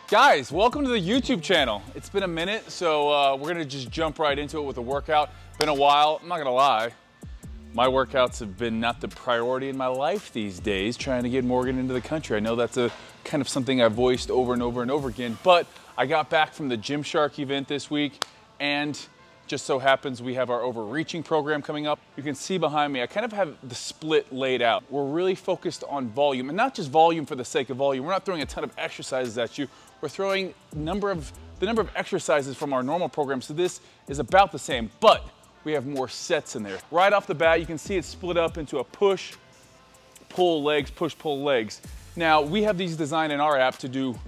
Guys, welcome to the YouTube channel. It's been a minute, so we're gonna just jump right into it with a workout. Been a while, I'm not gonna lie. My workouts have been not the priority in my life these days, trying to get Morgan into the country. I know that's a kind of something I've voiced over and over and over again, but I got back from the Gymshark event this week, and just so happens we have our Overreaching program coming up. You can see behind me, I kind of have the split laid out. We're really focused on volume, and not just volume for the sake of volume. We're not throwing a ton of exercises at you. We're throwing the number of exercises from our normal program, so this is about the same, but we have more sets in there. Right off the bat, you can see it's split up into a push, pull legs, push, pull legs. Now, we have these designed in our app to do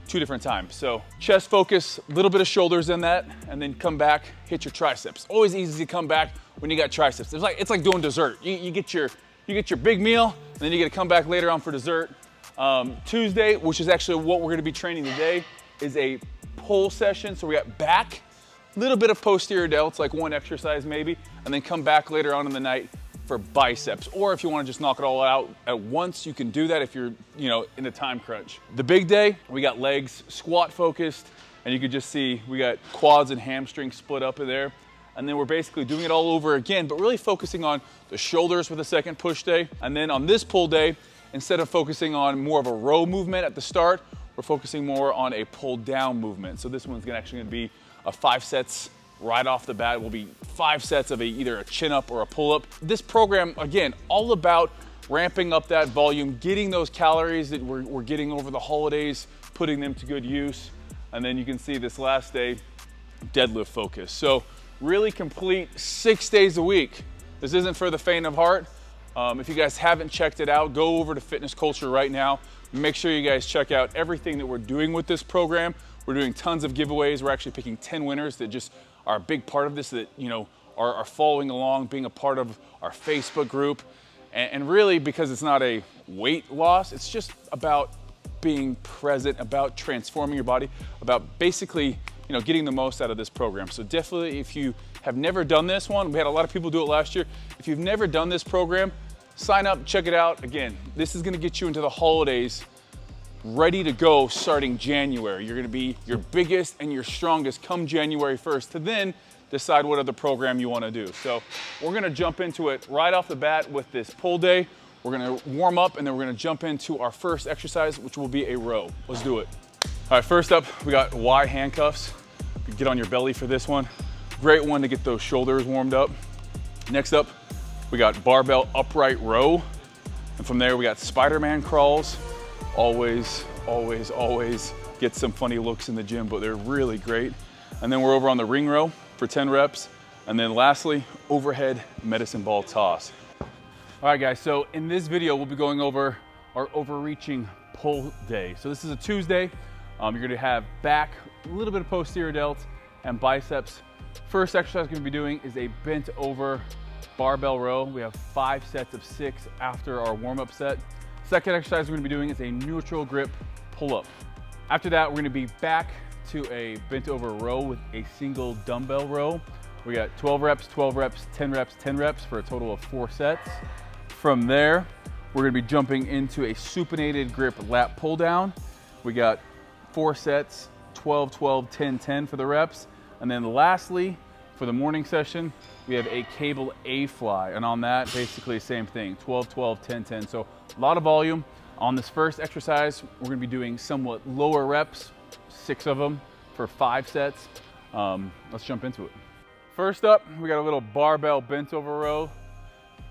2 different times. So chest focus, a little bit of shoulders in that, and then come back, hit your triceps. Always easy to come back when you got triceps. It's like doing dessert. You get your big meal, and then you get to come back later on for dessert. Tuesday, which is actually what we're gonna be training today, is a pull session. So we got back, a little bit of posterior delts, like 1 exercise maybe, and then come back later on in the night for biceps. Or if you wanna just knock it all out at once, you can do that if you're in a time crunch. The big day, we got legs, squat focused, and you can just see we got quads and hamstrings split up in there. And then we're basically doing it all over again, but really focusing on the shoulders for the second push day. And then on this pull day, instead of focusing on more of a row movement at the start, we're focusing more on a pull down movement. So this one's actually gonna be a 5 sets right off the bat. It will be 5 sets of either a chin up or a pull up. This program, again, all about ramping up that volume, getting those calories that we're getting over the holidays, putting them to good use. And then you can see this last day, deadlift focus. So really complete 6 days a week. This isn't for the faint of heart. If you guys haven't checked it out, go over to Fitness Culture right now. Make sure you guys check out everything that we're doing with this program. We're doing tons of giveaways. We're actually picking 10 winners that just are a big part of this, that are following along, being a part of our Facebook group. And really, because it's not a weight loss, it's just about being present, about transforming your body, about basically getting the most out of this program. So definitely, if you have never done this one, we had a lot of people do it last year. If you've never done this program, sign up, check it out. Again, this is gonna get you into the holidays ready to go starting January. You're gonna be your biggest and your strongest come January 1st to then decide what other program you wanna do. So we're gonna jump into it right off the bat with this pull day. We're gonna warm up and then we're gonna jump into our first exercise, which will be a row. Let's do it. All right, first up, we got Y handcuffs. You get on your belly for this one. Great one to get those shoulders warmed up. Next up, we got barbell upright row. And from there, we got Spider-Man crawls. Always, always, always get some funny looks in the gym, but they're really great. And then we're over on the ring row for 10 reps. And then lastly, overhead medicine ball toss. All right, guys, so in this video, we'll be going over our overreaching pull day. So this is a Tuesday. You're gonna have back, a little bit of posterior delts, and biceps. First exercise we're gonna be doing is a bent over barbell row. We have 5 sets of 6 after our warm-up set. Second exercise we're gonna be doing is a neutral grip pull-up. After that, we're gonna be back to a bent over row with a single dumbbell row. We got 12 reps, 12 reps, 10 reps, 10 reps for a total of 4 sets. From there, we're gonna be jumping into a supinated grip lat pull down. We got 4 sets, 12, 12, 10, 10 for the reps. And then lastly, for the morning session, we have a cable A fly. And on that, basically same thing, 12, 12, 10, 10. So a lot of volume. On this first exercise, we're gonna be doing somewhat lower reps, 6 of them for 5 sets. Let's jump into it. First up, we got a little barbell bent over row.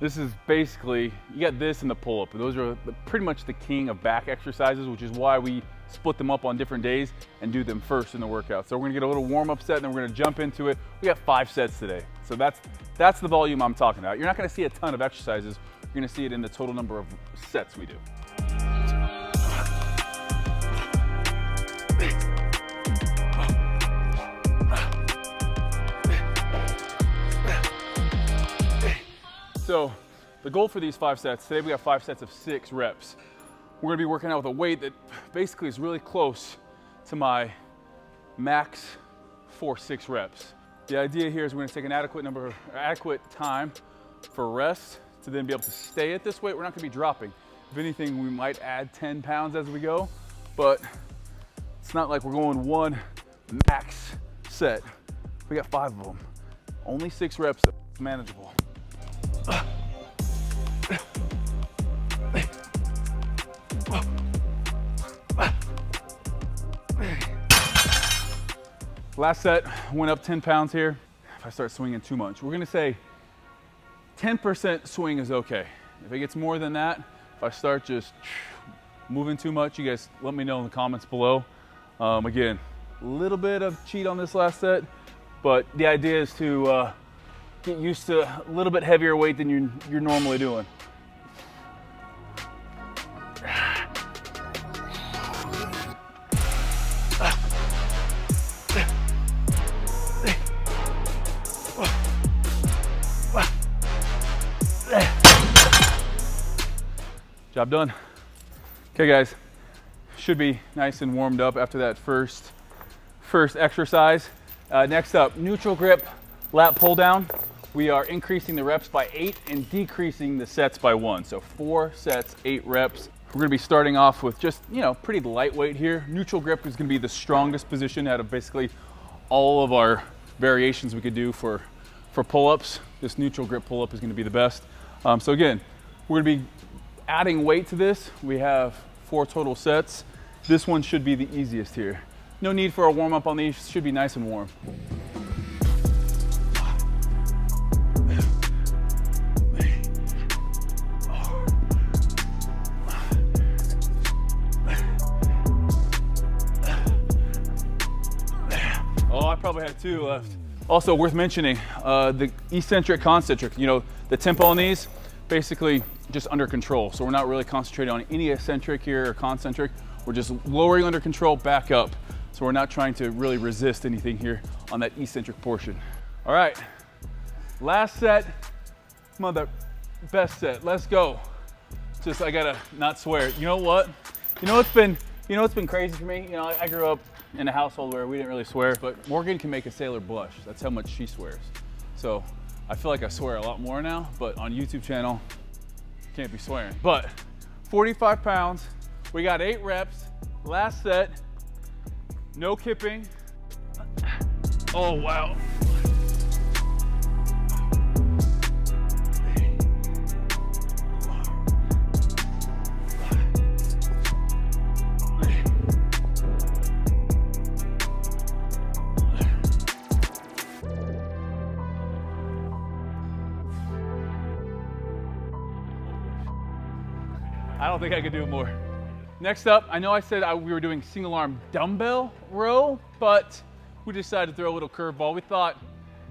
This is basically, you got this and the pull-up. Those are pretty much the king of back exercises, which is why we split them up on different days and do them first in the workout. So we're gonna get a little warm-up set and then we're gonna jump into it. We got 5 sets today. So that's the volume I'm talking about. You're not gonna see a ton of exercises. You're gonna see it in the total number of sets we do. So the goal for these 5 sets, today we got 5 sets of 6 reps. We're gonna be working out with a weight that basically is really close to my max for 6 reps. The idea here is we're gonna take an adequate time for rest to then be able to stay at this weight. We're not gonna be dropping. If anything, we might add 10 pounds as we go, but It's not like we're going one max set. We got 5 of them. Only 6 reps, it's manageable. Last set, went up 10 pounds here. If I start swinging too much, we're gonna say 10% swing is okay. If it gets more than that, if I start just moving too much, you guys let me know in the comments below. Again, a little bit of cheat on this last set, but the idea is to get used to a little bit heavier weight than you're normally doing. Job done. Okay guys, should be nice and warmed up after that first exercise. Next up, neutral grip lat pull down. We are increasing the reps by 8 and decreasing the sets by 1. So 4 sets, 8 reps. We're gonna be starting off with just, pretty lightweight here. Neutral grip is gonna be the strongest position out of basically all of our variations we could do for pull-ups. This neutral grip pull-up is gonna be the best. So again, we're gonna be adding weight to this. We have 4 total sets. This one should be the easiest here. No need for a warm up on these, should be nice and warm. Oh, I probably have 2 left. Also worth mentioning, the eccentric, concentric, the tempo on these, basically just under control. So we're not really concentrating on any eccentric here or concentric. We're just lowering under control, back up. So we're not trying to really resist anything here on that eccentric portion. All right, last set, best set, let's go. Just, I gotta not swear. You know what? What's been crazy for me? I grew up in a household where we didn't really swear, but Morgan can make a sailor blush. That's how much she swears. So I feel like I swear a lot more now, but on YouTube channel, can't be swearing. But 45 pounds, we got 8 reps, last set, no kipping. Oh, wow. I don't think I could do more. Next up, I know I said we were doing single arm dumbbell row, but we decided to throw a little curveball. We thought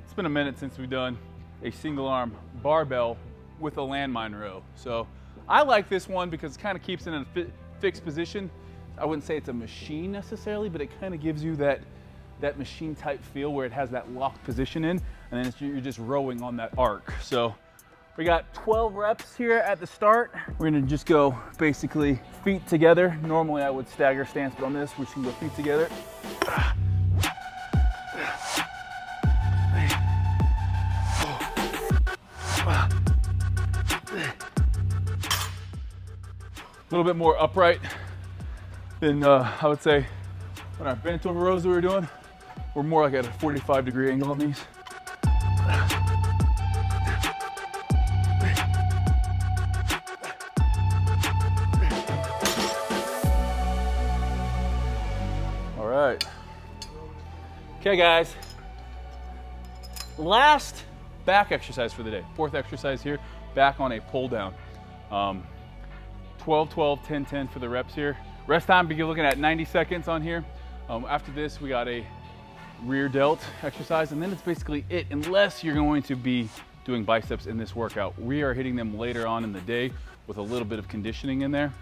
it's been a minute since we've done a single arm barbell with a landmine row. So I like this one because it kind of keeps it in a fixed position. I wouldn't say it's a machine necessarily, but it kind of gives you that machine type feel where it has that locked position in, and then you're just rowing on that arc. So we got 12 reps here at the start. We're gonna just go basically feet together. Normally I would stagger stance, but on this, we're just gonna go feet together. A little bit more upright than I would say on our bent over rows that we were doing. We're more like at a 45-degree angle on these. Okay guys, last back exercise for the day. 4th exercise here, back on a pull down. 12, 12, 10, 10 for the reps here. Rest time, you're looking at 90 seconds on here. After this, we got a rear delt exercise, and then it's basically it, unless you're going to be doing biceps in this workout. We are hitting them later on in the day with a little bit of conditioning in there.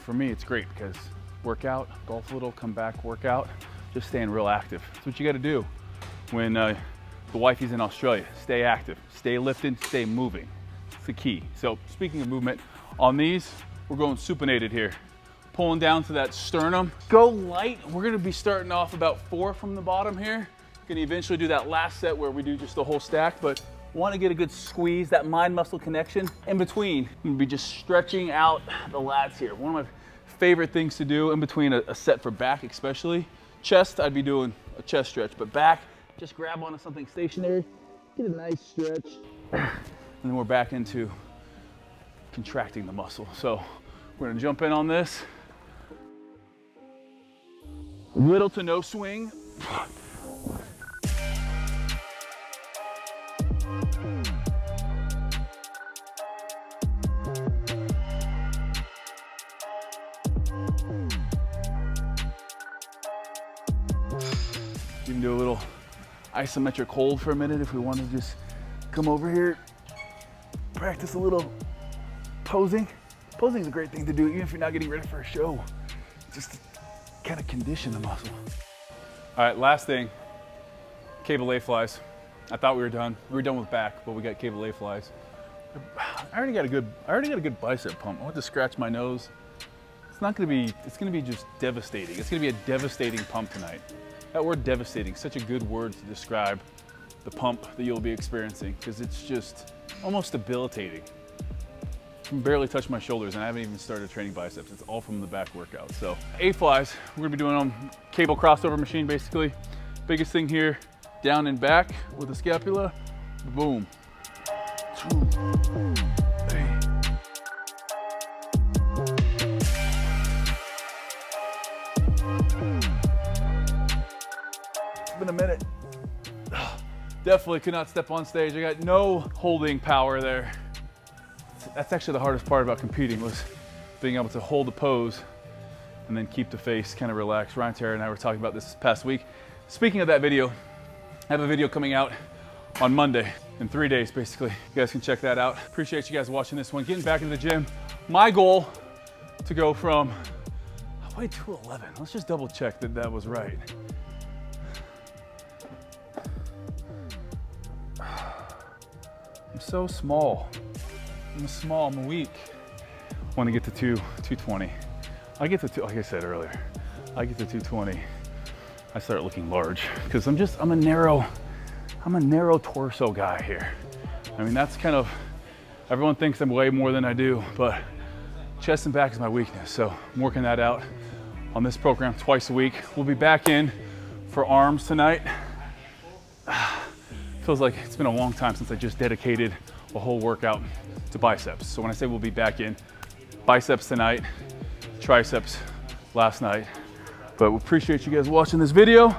For me, it's great because workout, golf a little, come back, workout. Just staying real active. That's what you got to do when the wifey's in Australia. Stay active, stay lifting, stay moving. It's the key. So speaking of movement, on these, we're going supinated here. Pulling down to that sternum. Go light. We're going to be starting off about 4 from the bottom here. Going to eventually do that last set where we do just the whole stack, but want to get a good squeeze, that mind muscle connection in between. I'm going to be just stretching out the lats here. One of my favorite things to do in between a set for back, especially. Chest, I'd be doing a chest stretch, but back, just grab onto something stationary, get a nice stretch, and then we're back into contracting the muscle. So we're gonna jump in on this. Little to no swing. You can do a little isometric hold for a minute if we want to just come over here, practice a little posing. Posing is a great thing to do even if you're not getting ready for a show, just to kind of condition the muscle. All right, last thing, cable lay flies. I thought we were done. We were done with back, but we got cable lay flies. I already got a good bicep pump. I want to scratch my nose. It's gonna be just devastating. It's gonna be a devastating pump tonight. That word devastating, such a good word to describe the pump that you'll be experiencing, because it's just almost debilitating. I can barely touch my shoulders and I haven't even started training biceps. It's all from the back workout. So A-flies, we're gonna be doing on cable crossover machine basically. Biggest thing here, down and back with the scapula, boom. 2, 3. It's been a minute. Definitely could not step on stage. I got no holding power there. That's actually the hardest part about competing, was being able to hold the pose and then keep the face kind of relaxed. Ryan Terry and I were talking about this past week. Speaking of that video, I have a video coming out on Monday, in 3 days basically. You guys can check that out. Appreciate you guys watching this one. Getting back into the gym. My goal to go from, I weighed 211. Let's just double check that that was right. I'm so small. I'm small, I'm weak. I want to get to 220. I get to like I said earlier, I get to 220. I start looking large because I'm a narrow torso guy here. I mean, that's kind of, everyone thinks I'm way more than I do, but chest and back is my weakness. So I'm working that out on this program twice a week. We'll be back in for arms tonight. Feels like it's been a long time since I just dedicated a whole workout to biceps. So when I say we'll be back in, biceps tonight, triceps last night. But we appreciate you guys watching this video.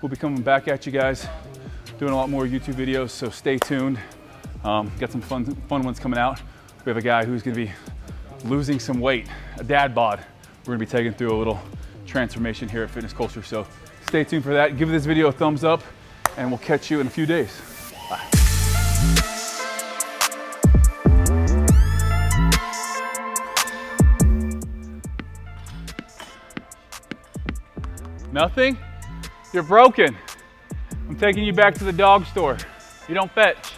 We'll be coming back at you guys, doing a lot more YouTube videos, so stay tuned. Got some fun ones coming out. We have a guy who's gonna be losing some weight, a dad bod. We're gonna be taking through a little transformation here at Fitness Culture, so stay tuned for that. Give this video a thumbs up, and we'll catch you in a few days. Bye. Nothing? You're broken. I'm taking you back to the dog store. You don't fetch.